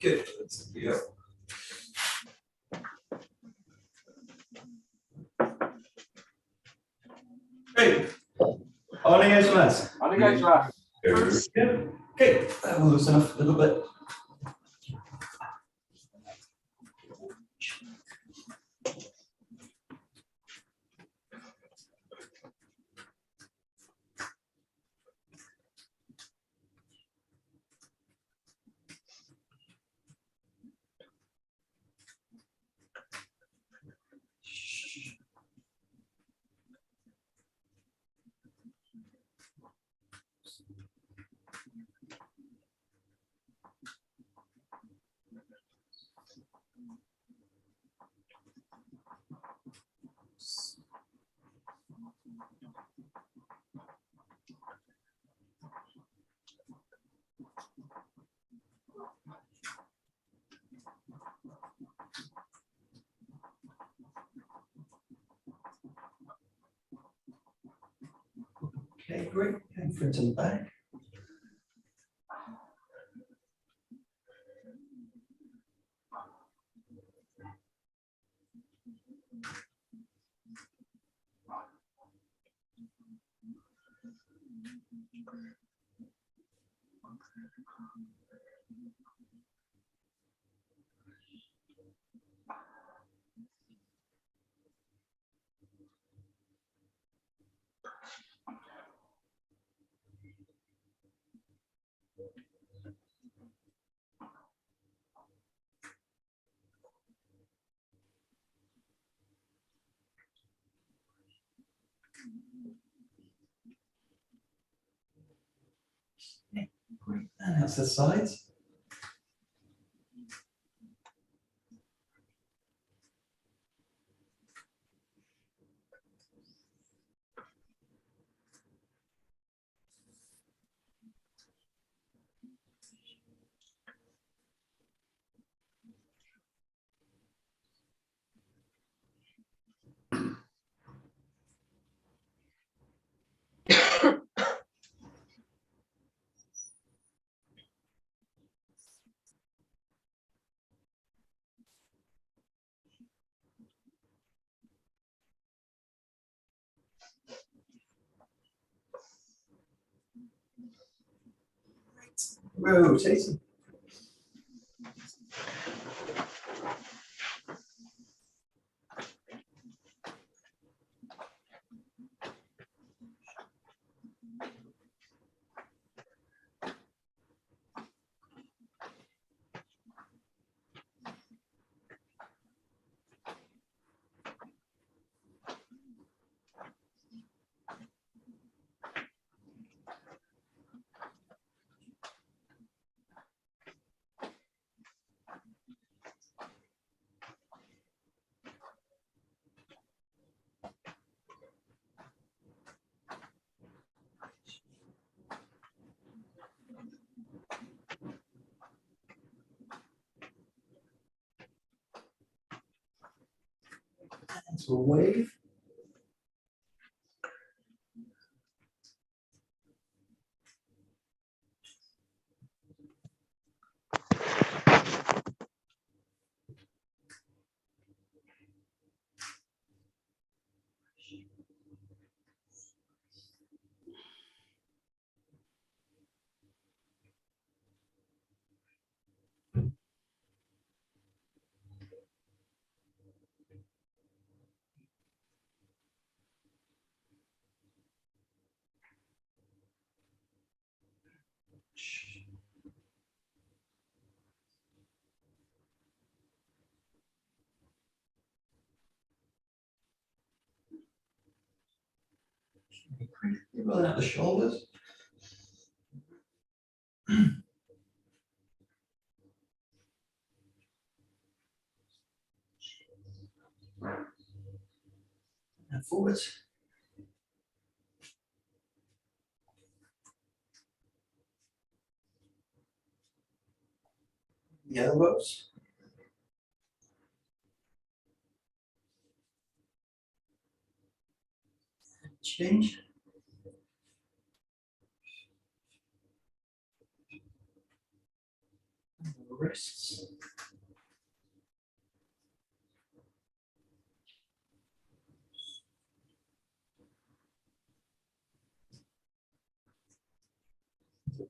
Good. Let's go. Great. お願いします。お願いします。Good. Okay, we'll loosen up a little bit. Okay, great. And front and back. Great. And that's the sides. Rotating. Into a wave. You're rolling out the shoulders. And forwards. The elbows. Change. wrists.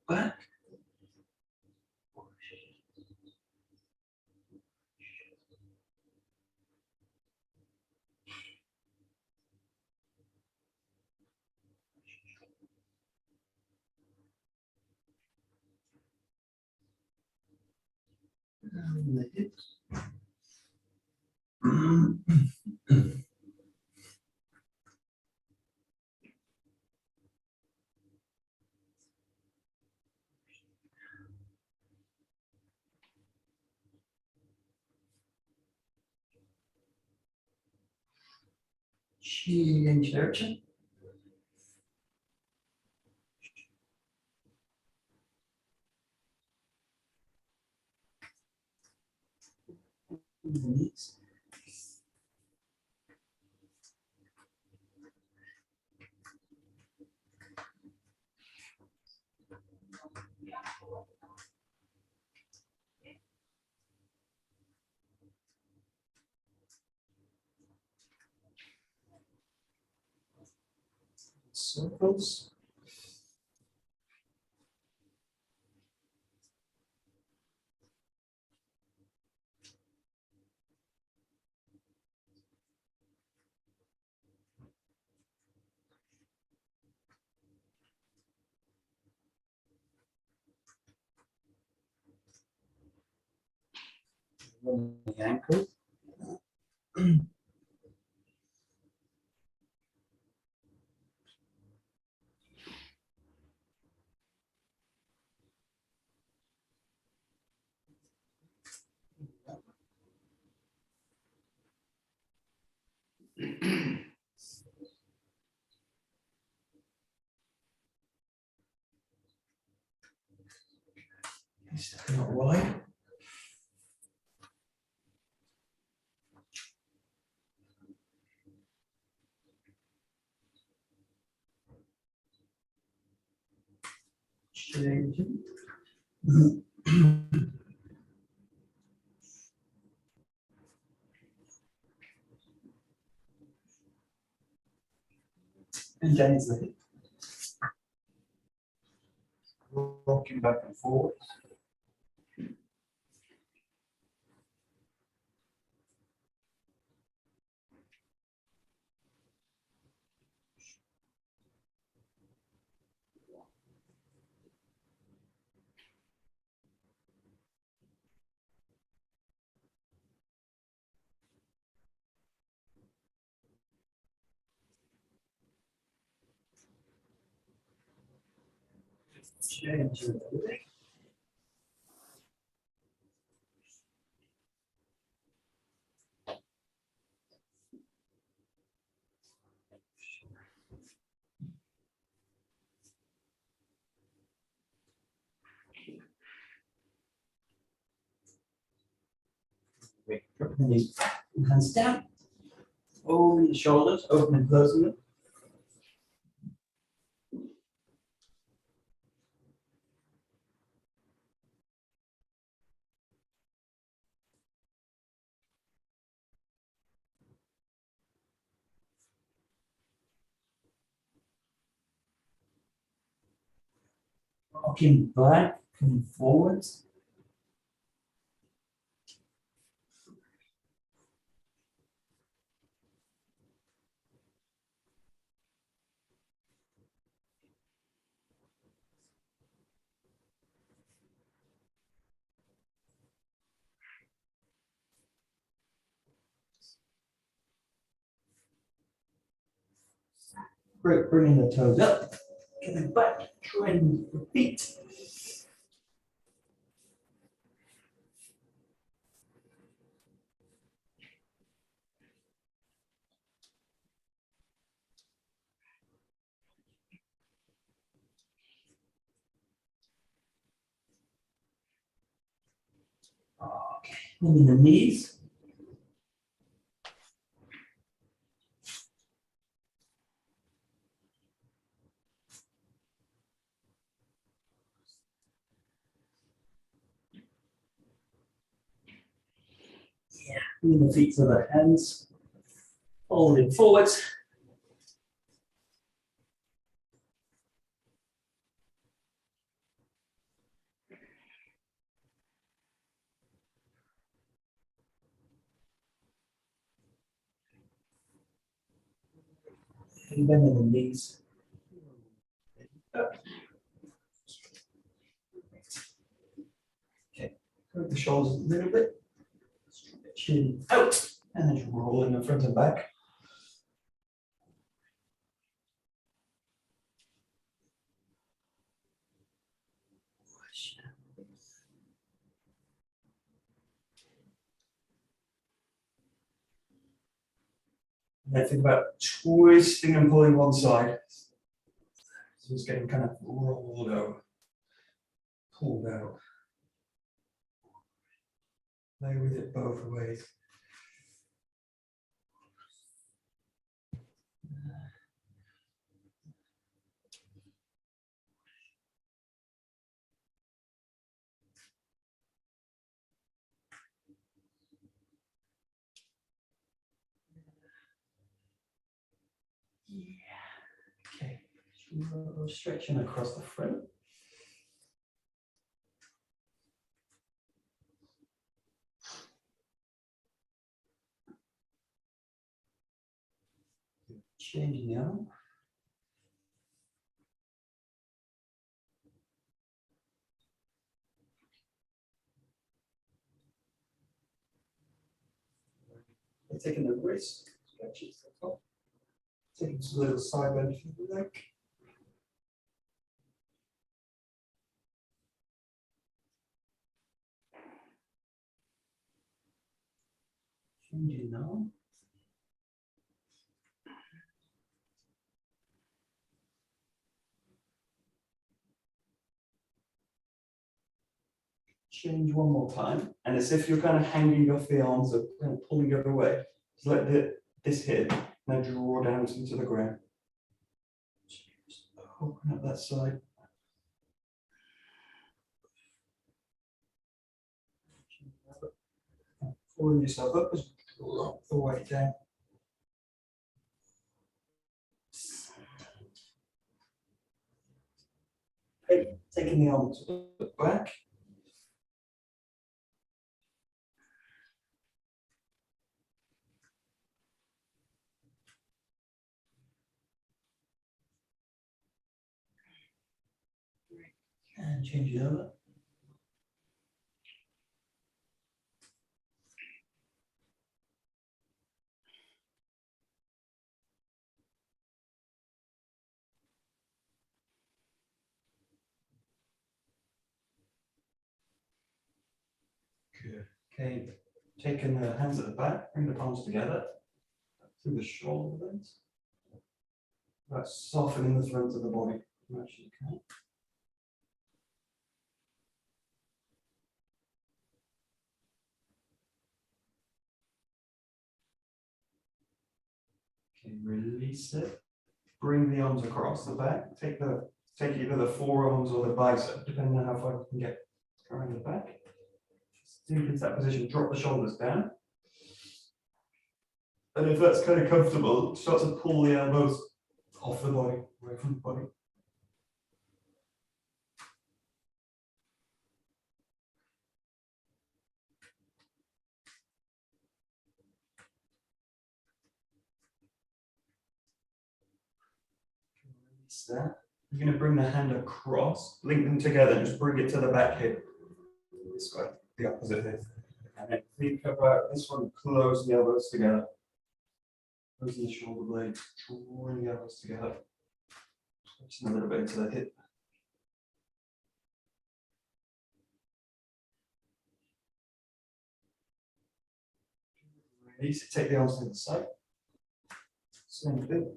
Back. And the hips. 𝒌𝒊𝒂𝒕. Knees. Circles. The ankle. Stepping out wide. Changing. And Jenny's the hip. Rocking back and forth. Change your leg. Drop the knees back, hands down. Over the shoulders, open and closing them. Rocking back and forwards. Great, bringing the toes up, getting back, training the feet. Okay, bending the knees. Bring the feet to the hands, folding forwards. And bending the knees. Up. Okay, curve the shoulders a little bit. Chin out, and then just roll in the front and back. And then think about twisting and pulling one side. So it's getting kind of rolled over, pulled out. Play with it both ways. Okay, stretching across the front. Changing the arm. Taking the wrist, stretch it to the top. Taking some little side bend if you like. Changing now. Change one more time, and as if you're kind of hanging off the arms or kind of pulling it away. Just let this hit, now draw down into the ground. Just open up that side. Pulling yourself up as you drop the weight down. Okay, taking the arm to the back. And change it over. Good. Okay, taking the hands at the back, bring the palms together through the shoulder blades. That's softening the front of the body as much as you can. Okay, release it. Bring the arms across the back. Take either the forearms or the bicep, depending on how far you can get around the back. Deep into that position, drop the shoulders down. And if that's kind of comfortable, start to pull the elbows off the body, away from the body. Release that. You're going to bring the hand across, link them together, and just bring it to the back hip. This way, the opposite hip. And then think about this one, close the elbows together. Closing the shoulder blades, drawing the elbows together. Twitching a little bit into the hip. Release it, take the arms to the side. Same thing.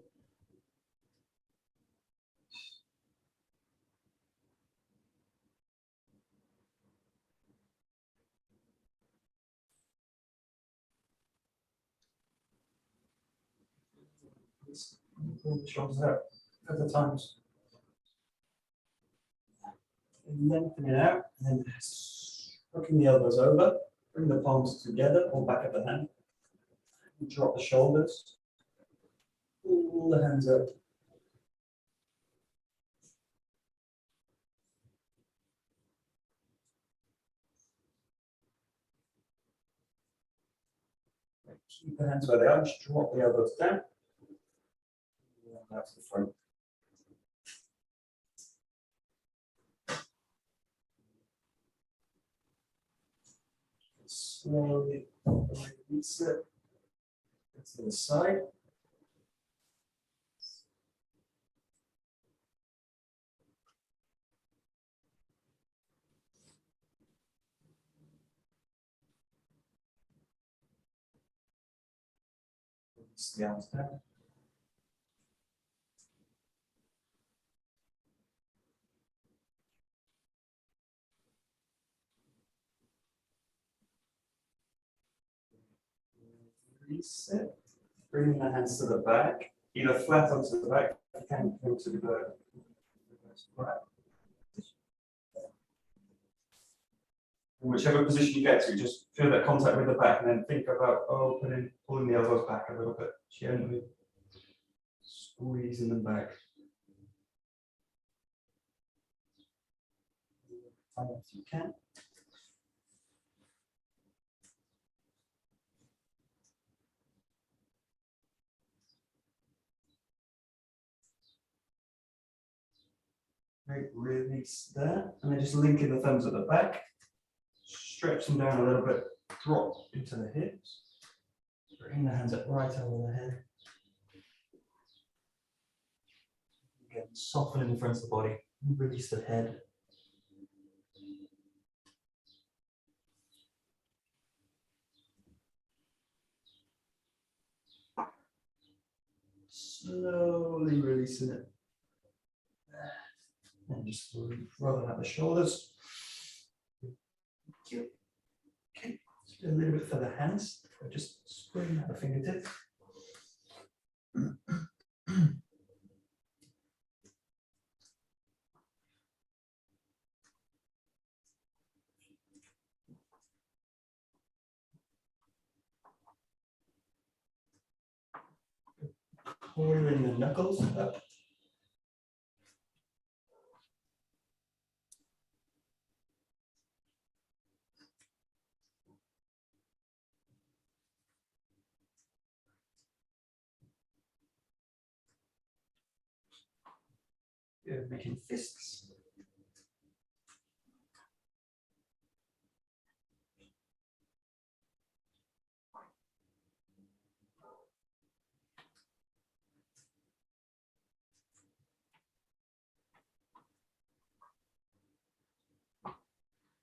Pull the shoulders out at the times. And lengthen it out, and then hooking the elbows over. Bring the palms together, pull back of the hand. Drop the shoulders. Pull the hands up. Keep the hands where they are, just drop the elbows down. That's the front. Slowly release it to the side. Release the arms down. Release it. Bring the hands to the back, either flat onto the back, you can come to the right. Whichever position you get to, just feel that contact with the back and then think about opening, pulling the elbows back a little bit, gently squeezing them back. Find out if you can. Great, release there, and then just linking the thumbs at the back. Stretch them down a little bit, drop into the hips. Bring the hands up right over the head. Again, soften in the front of the body, release the head. Slowly releasing it. And just rolling out the shoulders. Okay, just do a little bit for the hands. Just spring out the fingertips. Coiling the knuckles up. Good, making fists.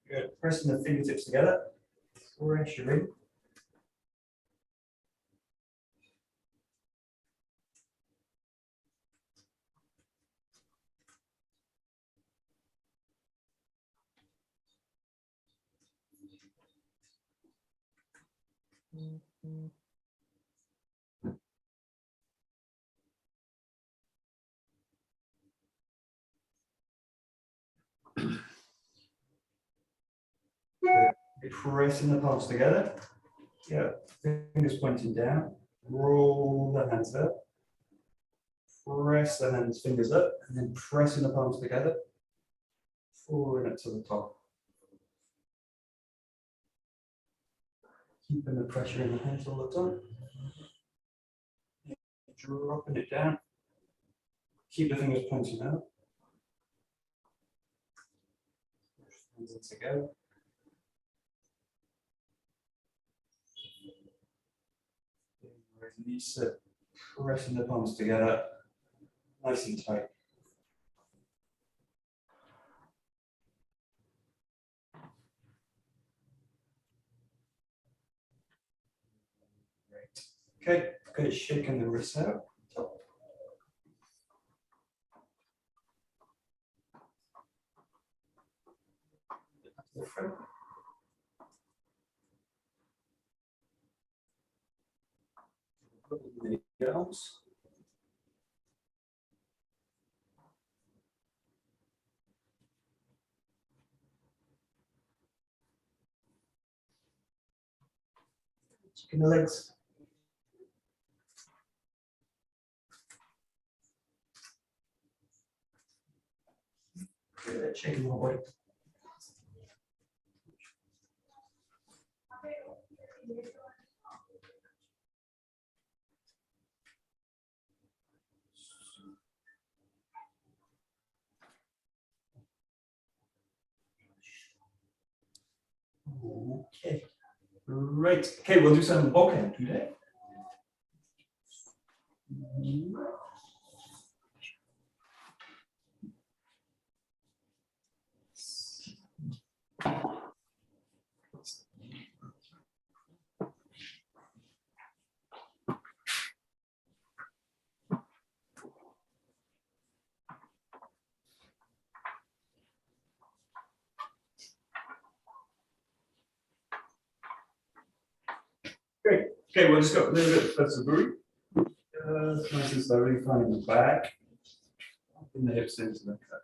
Good, pressing the fingertips together, pressure in. Good. Pressing the palms together. Yeah, fingers pointing down. Roll the hands up. Press the hands, fingers up, and then pressing the palms together. Forward up to the top. Keeping the pressure in the hands all the time. Dropping it down. Keep the fingers pointing out. Hands in together. Release it. Pressing the palms together. Nice and tight. Great. Okay, good. Shaking the wrists out. Top. The front. The arms. Kicking the legs. Good, shaking the whole body. Okay, great. Okay, we'll do some bokken today. Great. Okay, we'll just go a little bit first of 𝒂𝒂𝒏𝒈. Nice and slowly, finding the back, in the hips into the cut.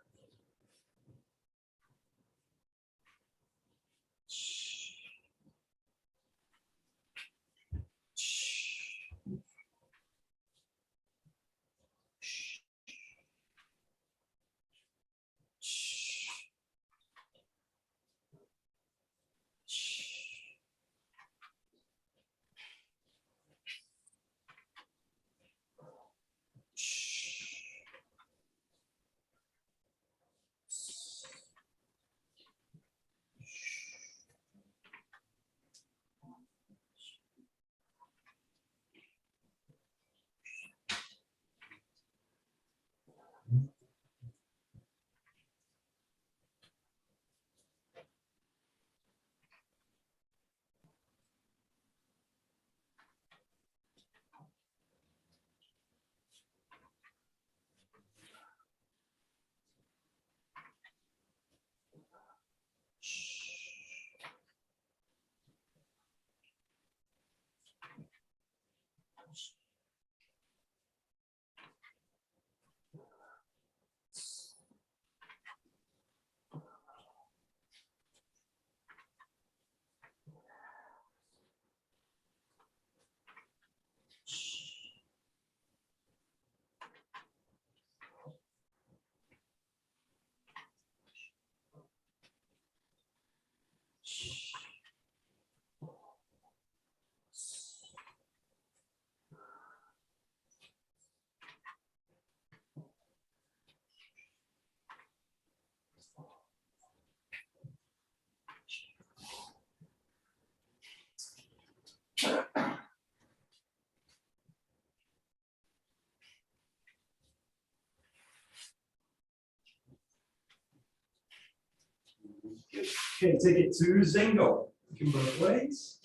Okay, take it to Zengo. Looking both ways.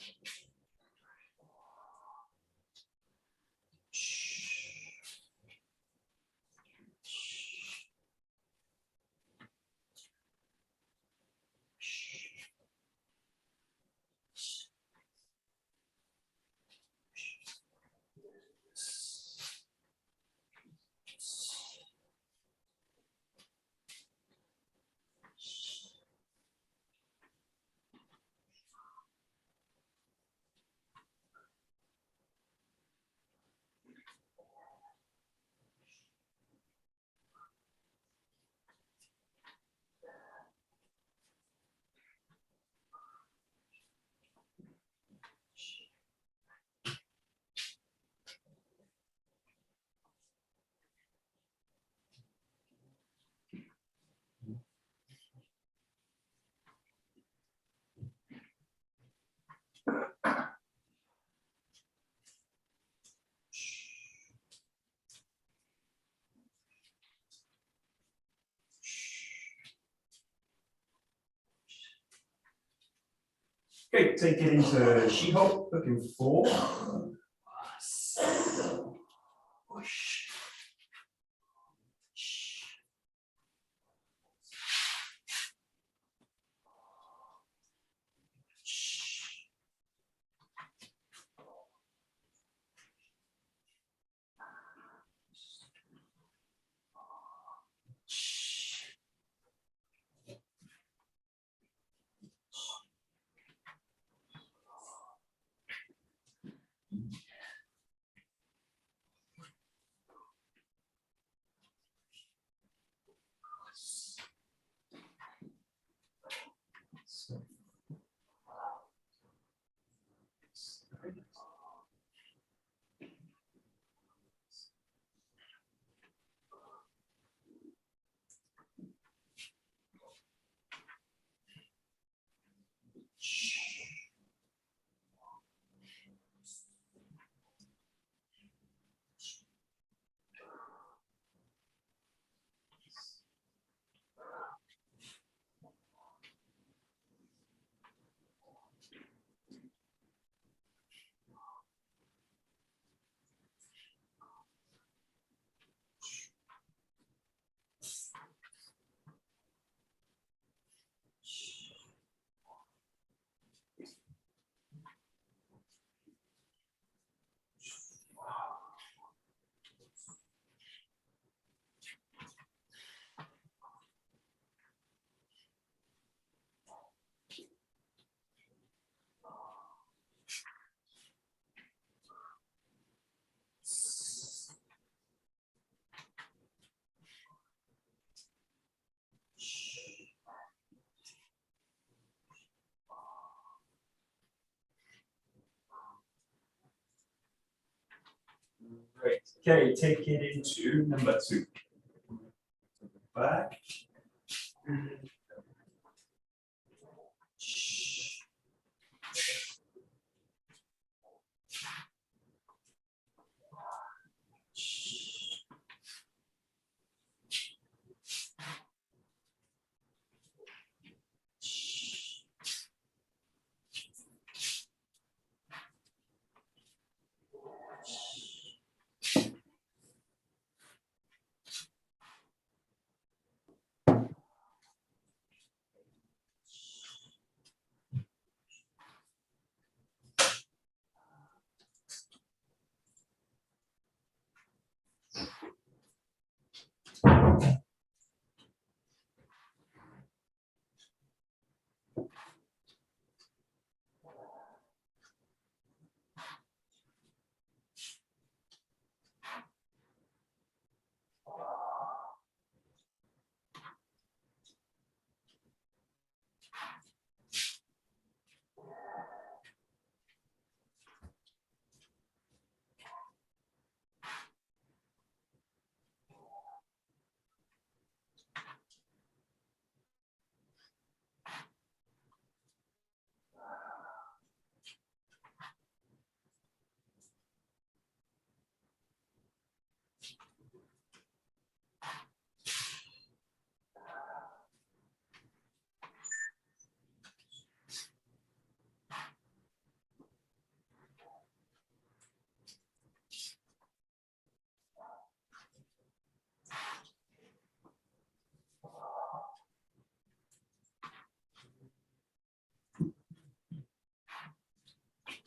Okay, take it into Shiho, looking forward. Push. Great. Okay, take it into number 2. Back.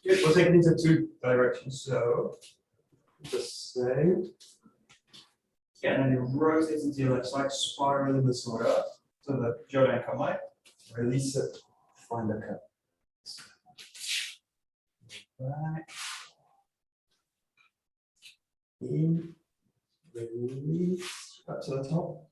Good. We'll take it into 2 directions. So the same. Yeah, and then you rotate into your left side, spiral in the soda. So the Jodan Kamai. Release it. Find the cut. Back. In. Release. Back to the top.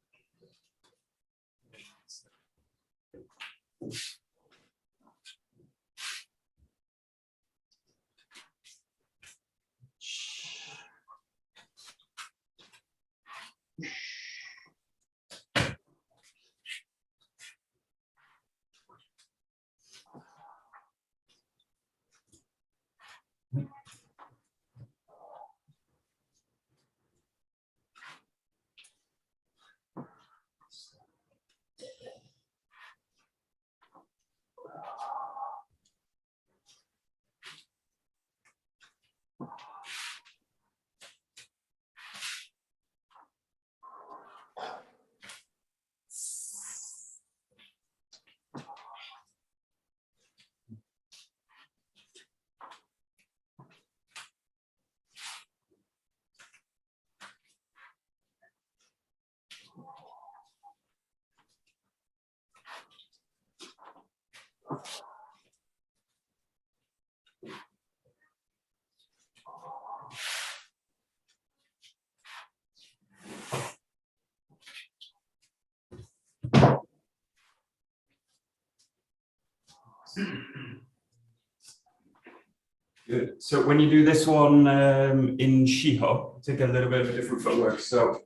Good. So when you do this one in Shiho, take a little bit of a different footwork. So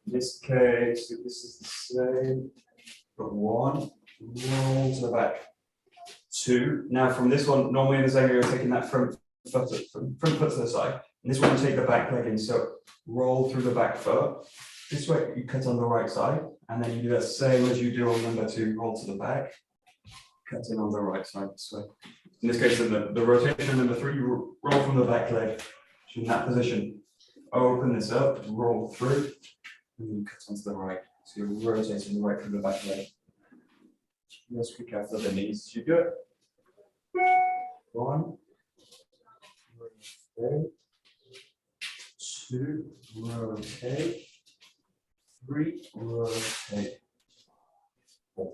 in this case, this is the same. But 1, roll to the back. 2. Now from this one, normally in the Zenga, you're taking that front foot to the side. And this one, you take the back leg in. So roll through the back foot. This way, you cut on the right side. And then you do that same as you do on number 2, roll to the back. Cut in on the right side this way. In this case, the rotation number 3, you roll from the back leg in that position. Open this up, roll through, and then cut onto the right. So you're rotating right from the back leg. Just quick after the knees. You do it. 1, rotate. 2, rotate. 3, rotate. 4.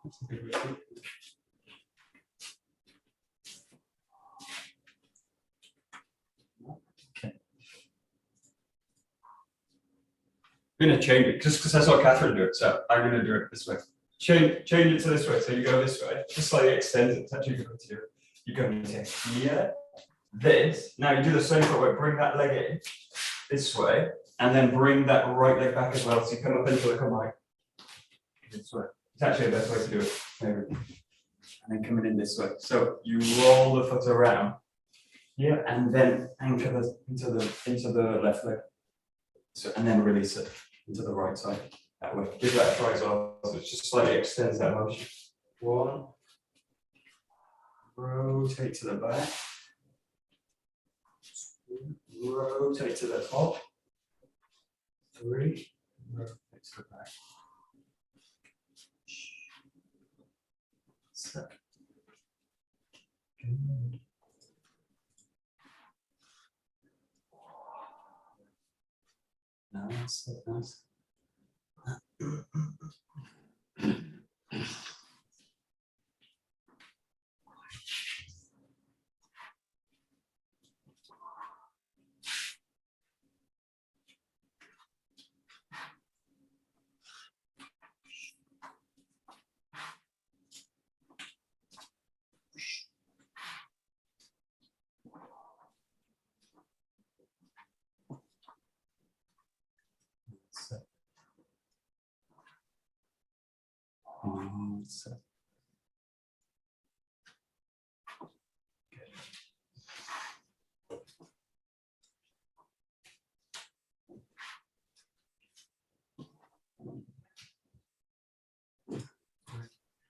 That's a good repeat. Okay. I'm going to change it just because I saw Catherine do it, so I'm going to do it this way. Change it to this way, so you go this way, just slightly extend it, touch you go to you go into here, this. Now you do the same footwork, bring that leg in this way, and then bring that right leg back as well, so you come up into the combine. This way. It's actually the best way to do it, maybe. And then coming in this way. So you roll the foot around here, and then anchor into the left leg. So, and then release it into the right side. That way. Give that a try as well. So it just slightly extends that motion. 1. Rotate to the back. 2. Rotate to the top. 3. Rotate to the back. 7. Good. Nice, nice.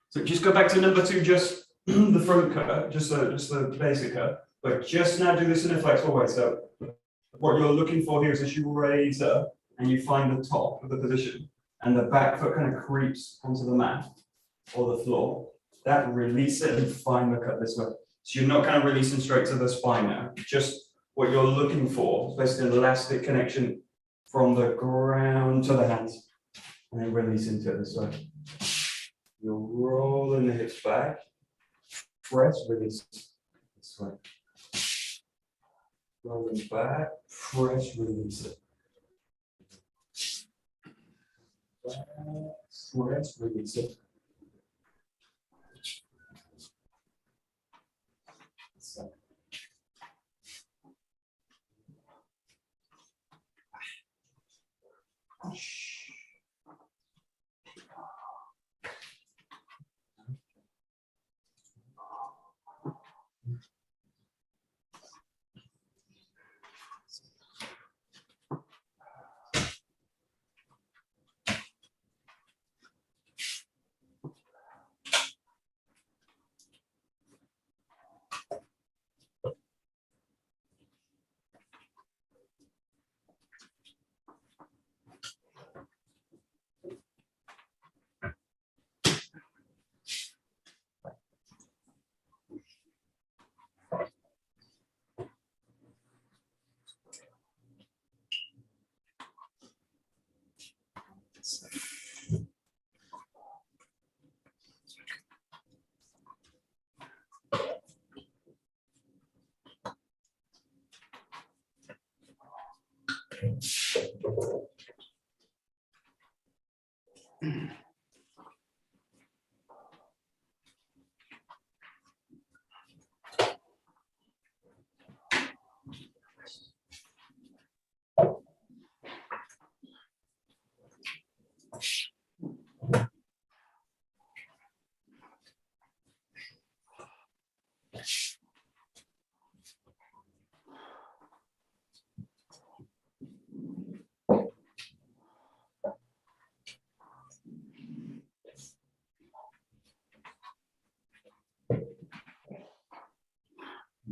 So just go back to number 2, just the front cut, just the basic cut, but just now do this in a flexible way. So what you're looking for here is as you raise up and you find the top of the position and the back foot kind of creeps onto the mat or the floor, that release it and find the cut this way. So you're not kind of releasing straight to the spine now, just what you're looking for is basically an elastic connection from the ground to the hands and then release into it this way. You're rolling the hips back, press, release this way. Rolling back, press, release it. Press, release it.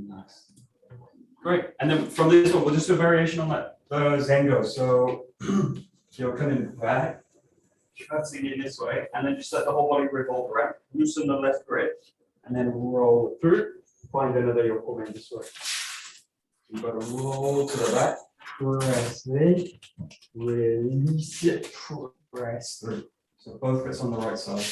Nice. Great. And then from this one, we'll just do a variation on that Zengo. So you're coming back, curtsy in this way, and then just let the whole body revolve around. Loosen the left grip, and then roll through. Find another yoke in this way. You've got to roll to the back, press in, release it, press through. So both fists on the right side.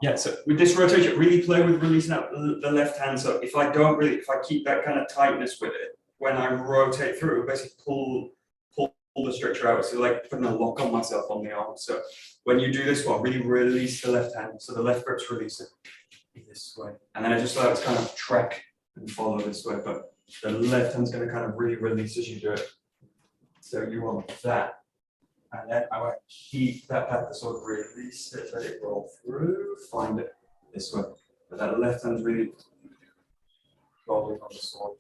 Yeah, so with this rotation, really play with releasing out the left hand. So if I keep that kind of tightness with it, when I rotate through, basically pull the structure out. So like putting a lock on myself on the arm. So when you do this one, really release the left hand. So the left grip's releasing this way. And then I just allow it to kind of track and follow this way. But the left hand's going to kind of really release as you do it. So you want that. And then I want to keep that path to sort of release it, let it roll through, find it this way. But that left hand's really rolling on the sword,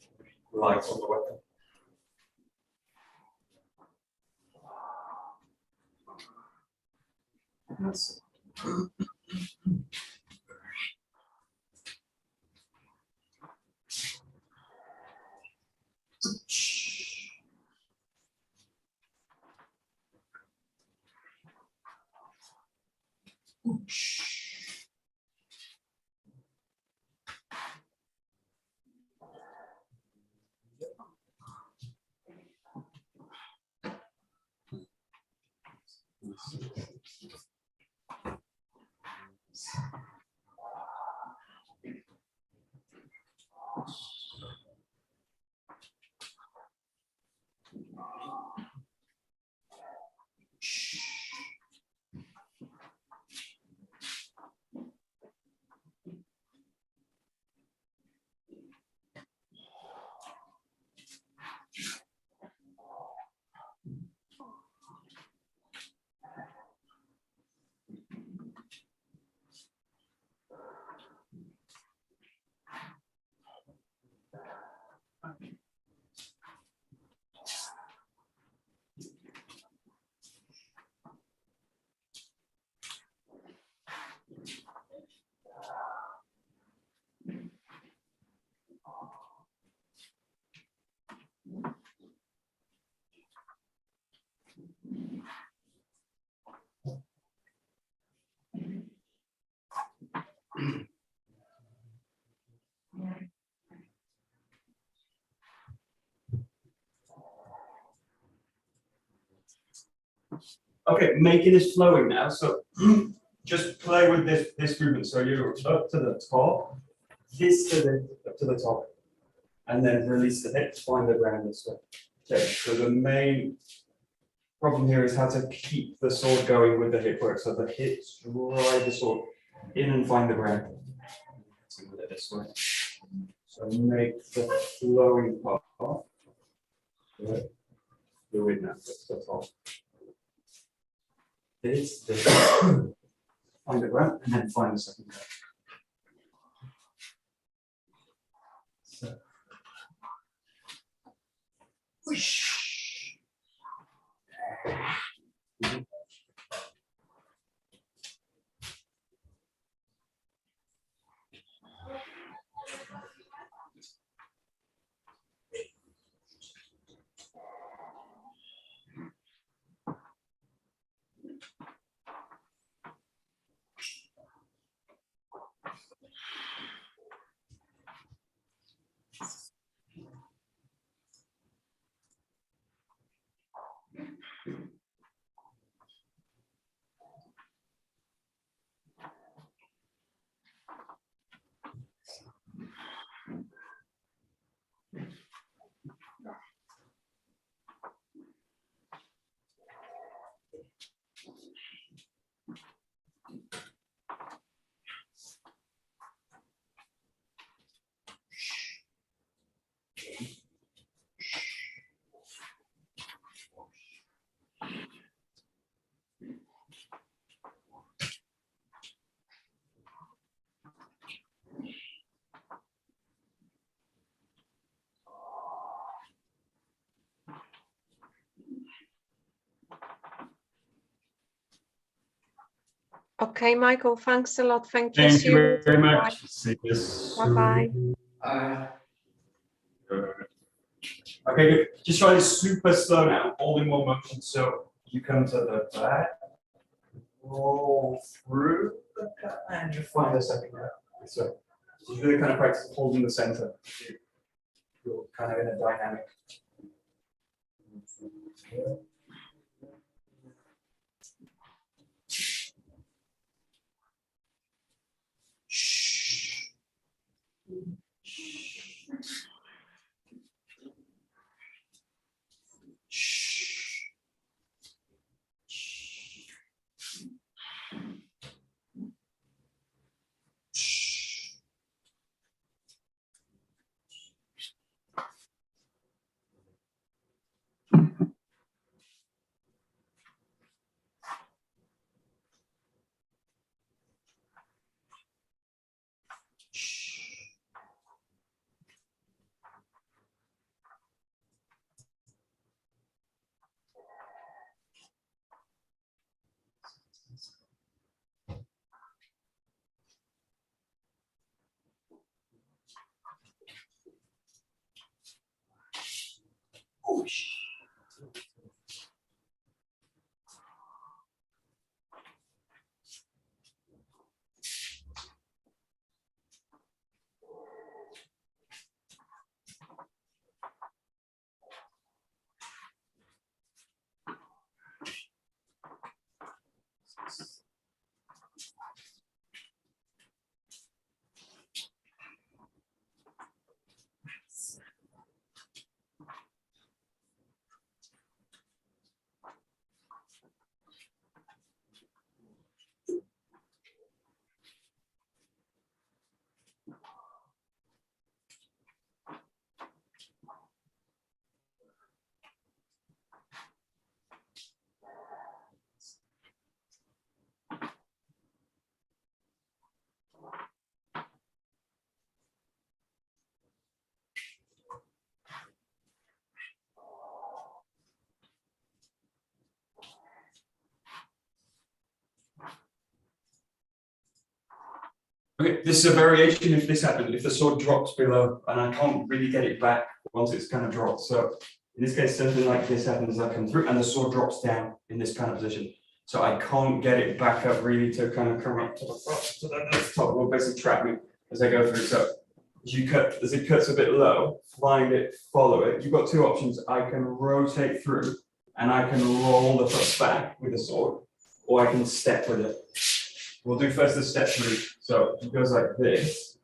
light on the weapon. And that's it. Okay, making this flowing now. So just play with this movement. So you're up to the top, this to the up to the top, and then release the hips, find the ground this way. Okay, so the main problem here is how to keep the sword going with the hip work. So the hips drive the sword in and find the ground. So with it this way. So make the flowing part. Do it now, up to the top. This, find the ground, and then find the second ground. So, whoosh. Okay, Michael, thanks a lot. Thank you. Thank you very much. See you soon. Bye-bye. Okay, good. Just try this super slow now, all in one motion. So you come to the back, roll through, and you find the second round. So just really kind of practice holding the center. You're kind of in a dynamic. Okay, this is a variation if this happens, if the sword drops below and I can't really get it back once it's kind of dropped. So in this case, something like this happens as I come through and the sword drops down in this kind of position. So I can't get it back up really to kind of come up to the front. So the top will basically trap me as I go through. So as it cuts a bit low, find it, follow it. You've got two options. I can rotate through and I can roll the foot back with the sword, or I can step with it. We'll do first the step through. So it goes like this.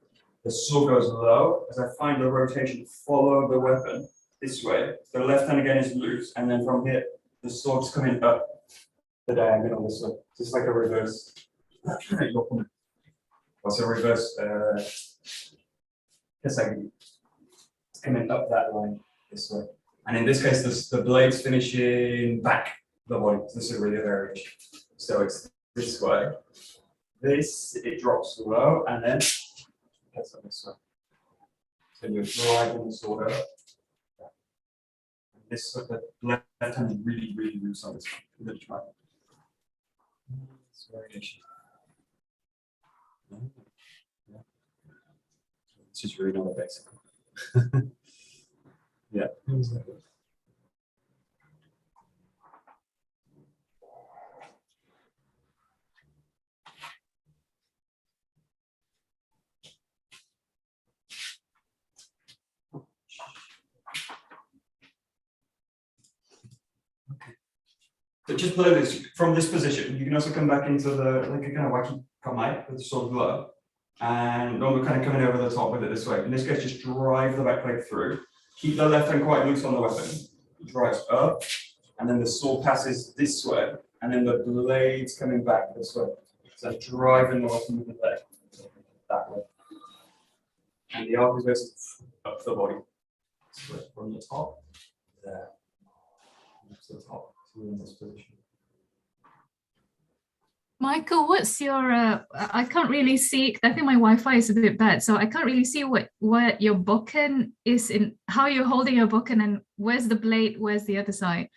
The sword goes low. As I find the rotation, follow the weapon this way. The left hand again is loose, and then from here, the sword's coming up the diagonal this way. Just like a reverse. What's a reverse? It's coming up that line this way. And in this case, the blade's finishing back the body. This is really a variation. So it's this way. This, it drops low, and then gets up this way. So you're driving the sword up. This with the left hand is really, really loose on this one. Really try. This variation. Yeah. This is really not a basic. Yeah. So just below this, from this position, you can also come back into the, like a kind of 𝒂𝒄𝒐𝒗𝒆𝒓 with the sword below. And then we're kind of coming over the top with it this way. In this case, just drive the back leg through. Keep the left hand quite loose on the weapon. It drives up, and then the sword passes this way, and then the blade's coming back this way. So driving the weapon with the leg that way. And the arc is basically up the body. So from the top, there. Up to the top. In this position. Michael, what's your, I can't really see, I think my Wi-Fi is a bit bad, so I can't really see what your bokken is, in how you're holding your bokken, and where's the blade, where's the other side?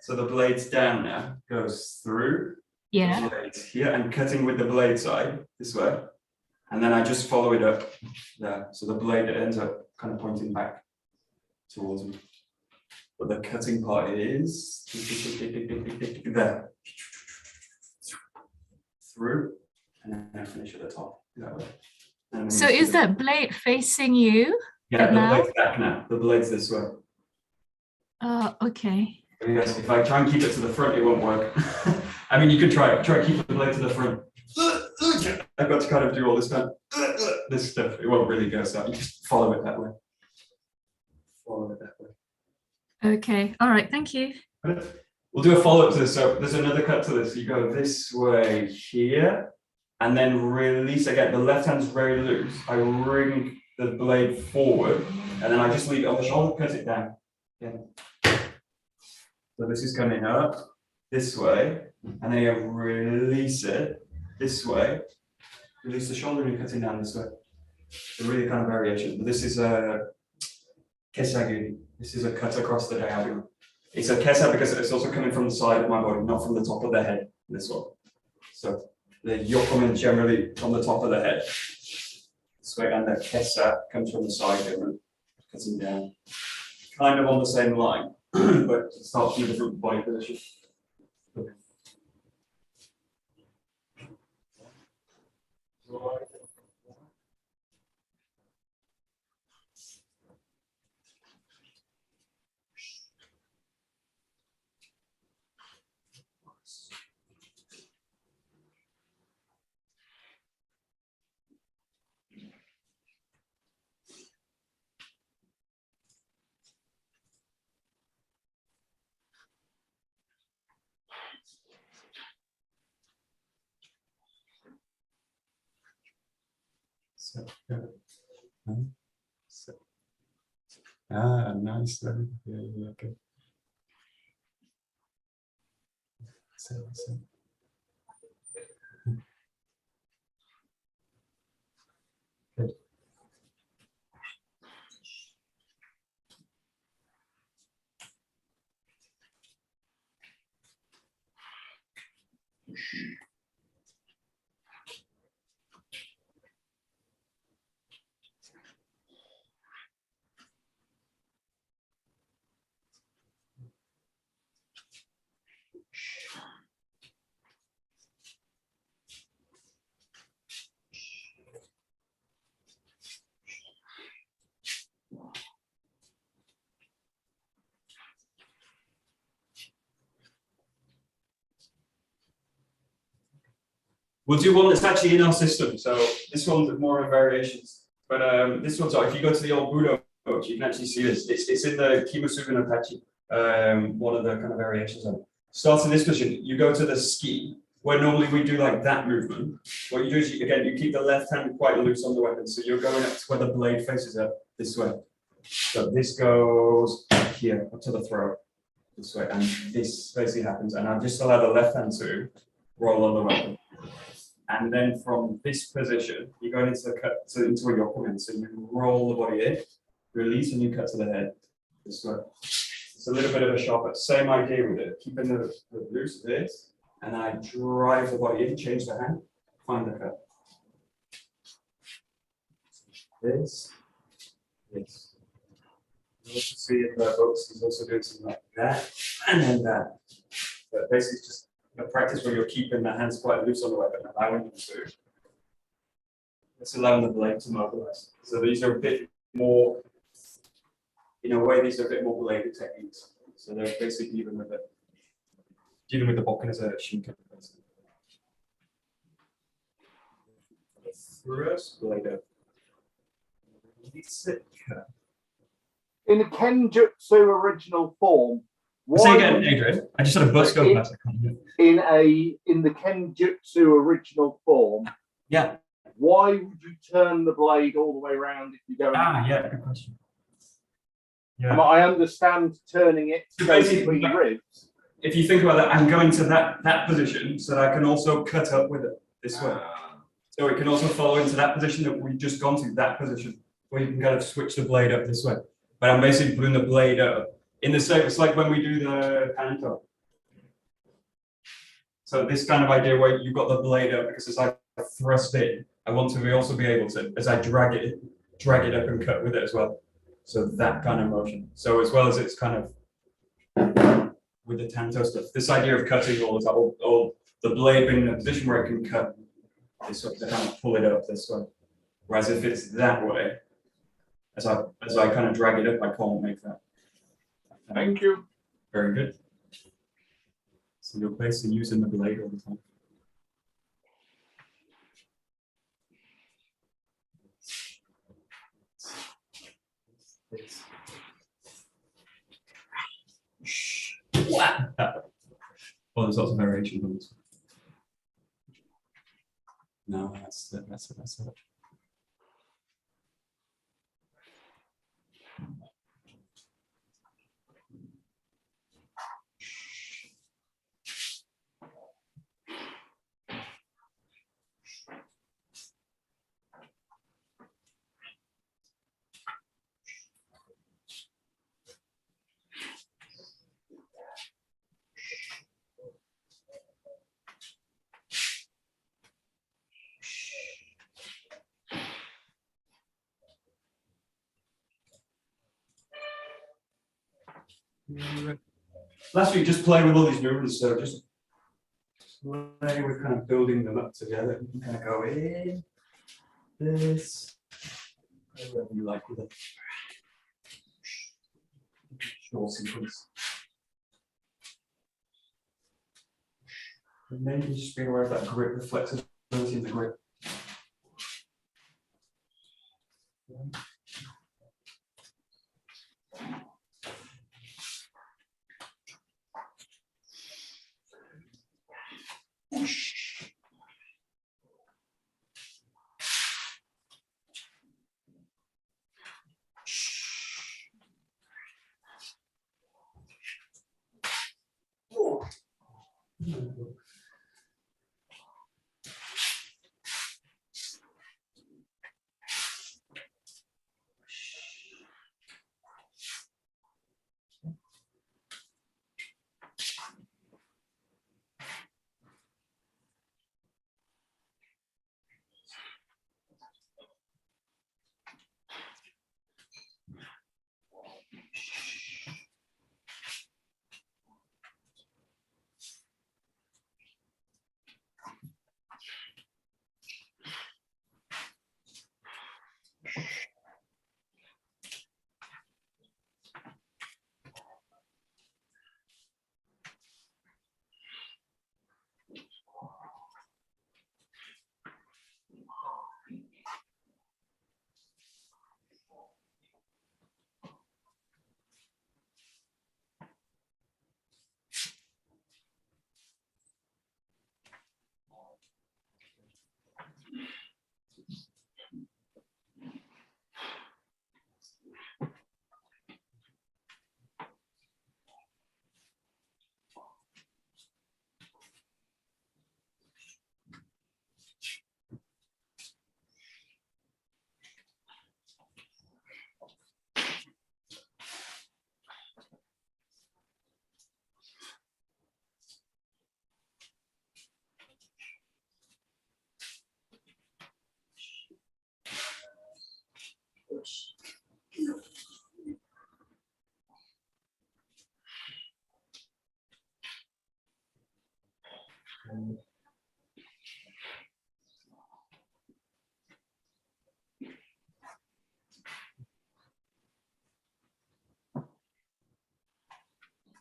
So the blade's down now, goes through, Yeah. the blade here and cutting with the blade side this way. And then I just follow it up there. So the blade ends up kind of pointing back towards me. But the cutting part is there. Through, and then I finish at the top that way. So is that blade facing you? Yeah, the now? blade's back now. The blade's this way. Okay. But yes, if I try and keep it to the front, it won't work. I mean, you could try to keep the blade to the front. I've got to kind of do all this this stuff. It won't really go, so you just follow it that way. Follow it that way. Okay. All right. Thank you. We'll do a follow-up to this. So there's another cut to this. You go this way here, and then release again. The left hand's very loose. I ring the blade forward, and then I just leave it on the shoulder, cut it down. Yeah. So this is coming up this way, and then you release it this way. Release the shoulder and cut it down this way. It's a really kind of variation. But this is a 𝒂𝒂𝒂𝒂𝒂𝒂𝒂. This is a cut across the diagonal. It's a 𝒂𝒂𝒂𝒂𝒂𝒂 because it's also coming from the side of my body, not from the top of the head. This one. So the 𝒂𝒄𝒄𝒄 generally from the top of the head. This way, and the 𝒂𝒂𝒂𝒂 comes from the side generally, cutting down. Kind of on the same line, but it starts from a different body position. Nice. Yeah, okay. Good. We'll do one that's actually in our system. So this one's more of variations. But this one's, if you go to the old Budo, you can actually see this. It's in the Kimusuga no Tachi, one of the kind of variations of it. Start in this position, you go to the ski, where normally we do like that movement. What you do is, you keep the left hand quite loose on the weapon. So you're going up to where the blade faces up, this way. So this goes here, up to the throat, this way. And this basically happens. And I just allow the left hand to roll on the weapon. And then from this position, you're going into the cut, so into where you're coming. So you roll the body in, release, and you cut to the head. This way. It's a little bit of a shot, but same idea with it. Keeping the loose this, and I drive the body in, change the hand, find the cut. This. You also see in the books, he's also doing something like that, and then that. But basically, it's just a practice where you're keeping the hands quite loose on the weapon, allowing them to. It's allowing the blade to mobilize. So these are a bit more, in a way, these are a bit more bladed techniques. So they're basically dealing with the bokken as a shinken. First blade up. In the Kenjutsu original form, say again, Adrian. I just had a bus go past. In the Kenjutsu original form, yeah. Why would you turn the blade all the way around if you go? Yeah, good question. Yeah. I understand turning it So basically ribs. If you think about that, I'm going to that position so that I can also cut up with it this way. So it can also follow into that position that we've just gone to, that position, where you can kind of switch the blade up this way. But I'm basically putting the blade up in the same. It's like when we do the kanto. So this kind of idea where you've got the blade up, because as I thrust in, I want to also be able to, as I drag it up and cut with it as well. So that kind of motion. So as well as it's kind of with the tanto stuff, this idea of cutting all the time, or the blade being in a position where it can cut this way, to kind of pull it up this way. Whereas if it's that way, as I kind of drag it up, I can't make that. Thank you. Very good. So you're basically using the blade all the time. Well, there's lots of variations on this. No, that's it. Last week, just play with all these movements, so just play with kind of building them up together. You can kind of go in, this, whatever you like with it. Short sequence. And maybe just being aware of that grip, the flexibility in the grip.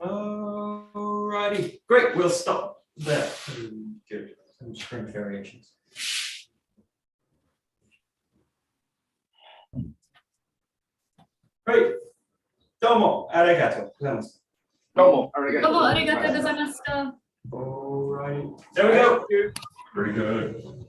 Alrighty, great. We'll stop there. Good. Some strength variations. Great. Domo arigato gozaimasu. Domo arigato. どうもありがとうございました。 Alrighty. There we go. Very good.